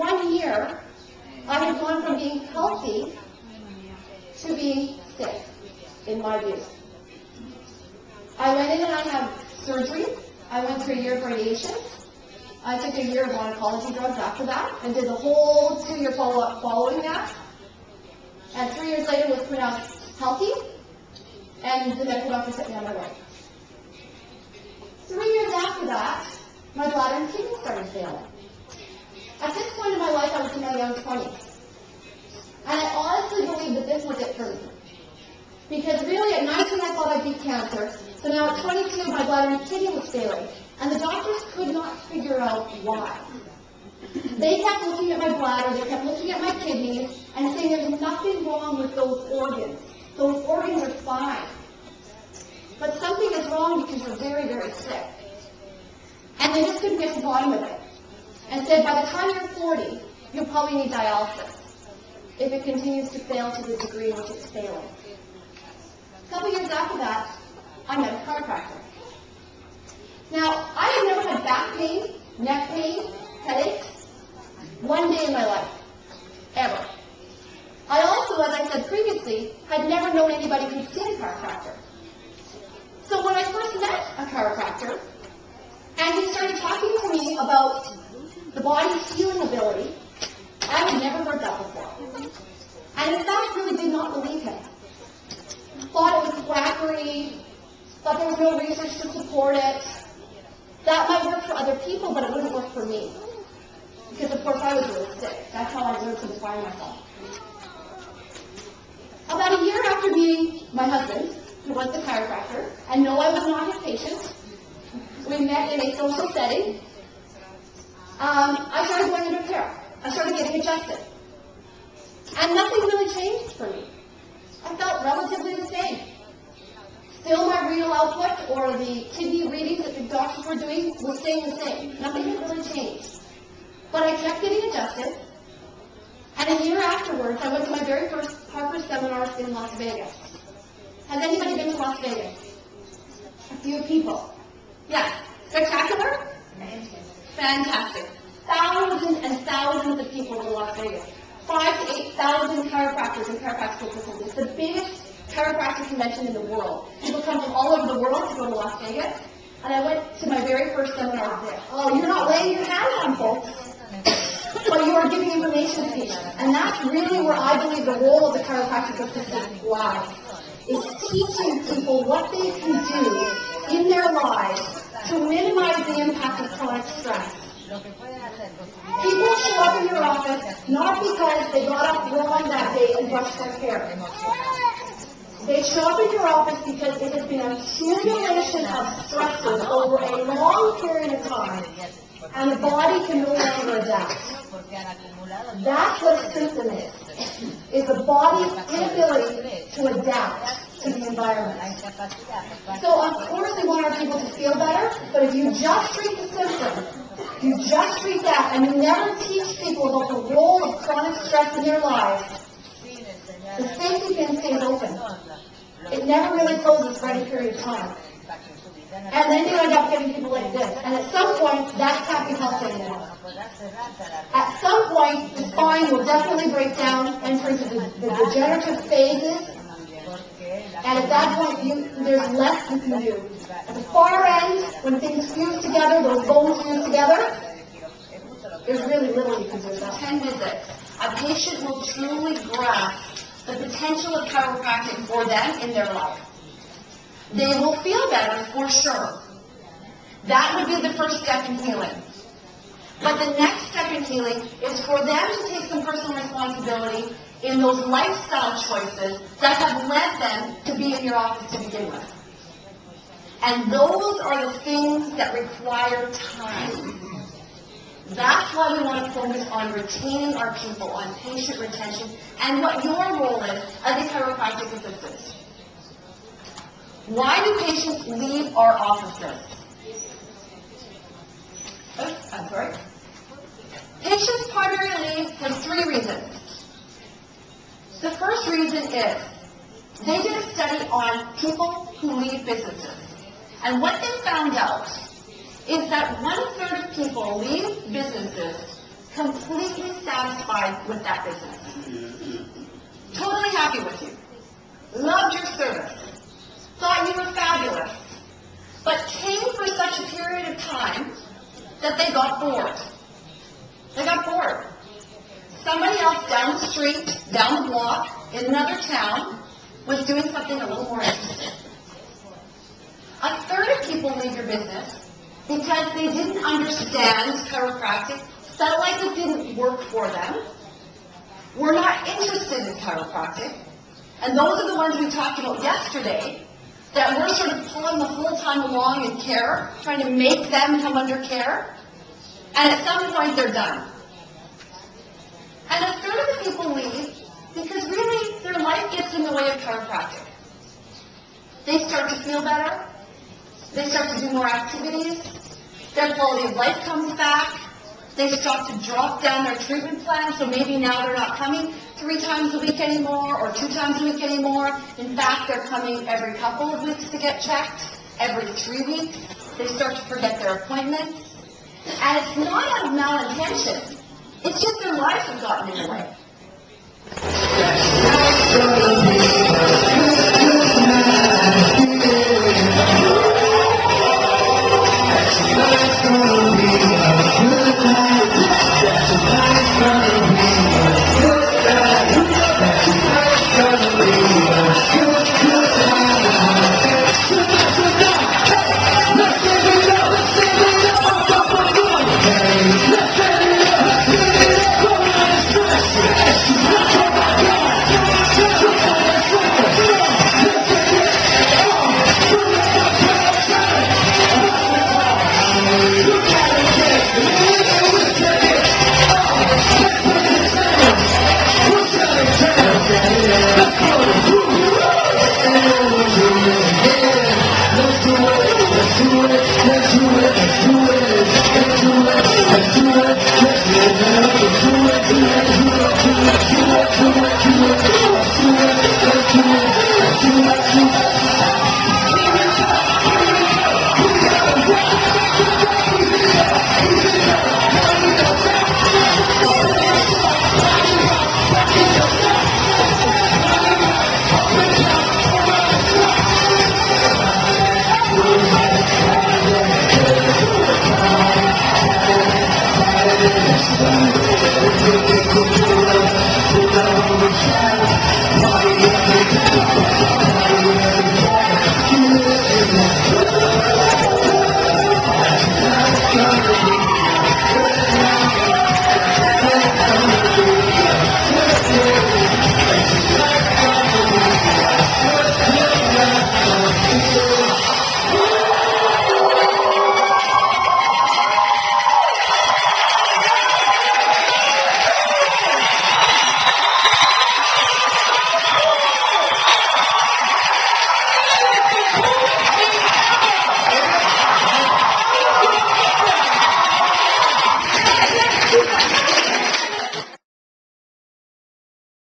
1 year, I had gone from being healthy to being sick, in my view. I went in and I had surgery. I went through a year of radiation. I took a year of oncology drugs after that and did the whole 2-year follow-up following that. And 3 years later was pronounced healthy, and the medical doctor set me on my way. 3 years after that, my bladder and kidney started failing. At this point in my life, I was in my young 20s. And I honestly believe that this was it for me. Because really, at 19, I thought I'd beat cancer. So now at 22, my bladder and kidney was failing. And the doctors could not figure out why. They kept looking at my bladder, they kept looking at my kidneys, and saying there's nothing wrong with those organs. Those organs are fine. But something is wrong because you're very, very sick. And they just couldn't get to the bottom of it. And said, by the time you're 40, you'll probably need dialysis if it continues to fail to the degree in which it's failing. A couple years after that, I met a chiropractor. Now, I had never had back pain, neck pain, headaches, one day in my life, ever. I also, as I said previously, had never known anybody who'd seen a chiropractor. So when I first met a chiropractor, and he started talking to me about the body's healing ability, I had never heard that before. And in fact, really did not believe him. Thought it was quackery, thought there was no research to support it. That might work for other people, but it wouldn't work for me. Because, of course, I was really sick. That's how I learned to define myself. About a year after meeting my husband, who was the chiropractor, and no, I was not his patient, we met in a social setting, I started going under care. I started getting adjusted. And nothing really changed for me. I felt relatively the same. Still, my renal output or the kidney readings that the doctors were doing was staying the same. Nothing had really changed. But I kept getting adjusted. And a year afterwards, I went to my very first Harper seminar in Las Vegas. Has anybody been to Las Vegas? A few people. Yeah. Spectacular? Fantastic. Thousands and thousands of people in Las Vegas. 5,000 to 8,000 chiropractors and chiropractic facilities. It's the biggest chiropractic convention in the world. People come from all over the world to go to Las Vegas. And I went to my very first seminar there. Oh, you're not laying your hands on folks, but you are giving information to people. And that's really where I believe the role of the chiropractic assistant lies, is teaching people what they can do in their lives to minimize the impact of chronic stress. People show up in your office not because they got up wrong that day and brushed their hair. They show up in your office because it has been an accumulation of stresses over a long period of time, and the body can no longer adapt. That's what a symptom is the body's inability to adapt to the environment. So of course we want our people to feel better, but if you just treat the symptom, you just treat that, and you never teach people about the role of chronic stress in their lives, the safety pin stays open. It never really closes for any period of time. And then you end up getting people like this. And at some point, that can't be helped anymore. At some point, the spine will definitely break down, enter into the degenerative phases. And at that point, there's less you can do. At the far end, when things fuse together, those bones fuse together, there's really little you can do. 10 visits. A patient will truly grasp the potential of chiropractic for them in their life. They will feel better for sure. That would be the first step in healing. But the next step in healing is for them to take some personal responsibility in those lifestyle choices that have led them to be in your office to begin with. And those are the things that require time. That's why we want to focus on retaining our people, on patient retention, and what your role is as a chiropractic assistant. Why do patients leave our offices? Oops, I'm sorry. Patients primarily leave for 3 reasons. The first reason is they did a study on people who leave businesses. And what they found out is that 1/3 of people leave businesses completely satisfied with that business. Totally happy with you. Loved your service. Thought you were fabulous. But came for such a period of time that they got bored. They got bored. Somebody else down the street, down the block, in another town, was doing something a little more interesting. A third of people leave your business because they didn't understand chiropractic, felt like it didn't work for them, were not interested in chiropractic, and those are the ones we talked about yesterday, that we're sort of pulling the whole time along in care, trying to make them come under care, and at some point they're done. And a third of the people leave because really their life gets in the way of chiropractic. They start to feel better, they start to do more activities, their quality of life comes back, they start to drop down their treatment plan, so maybe now they're not coming 3 times a week anymore or 2 times a week anymore. In fact, they're coming every couple of weeks to get checked, every 3 weeks. They start to forget their appointments. And it's not out of malintention. It's just their lives have gotten in the way.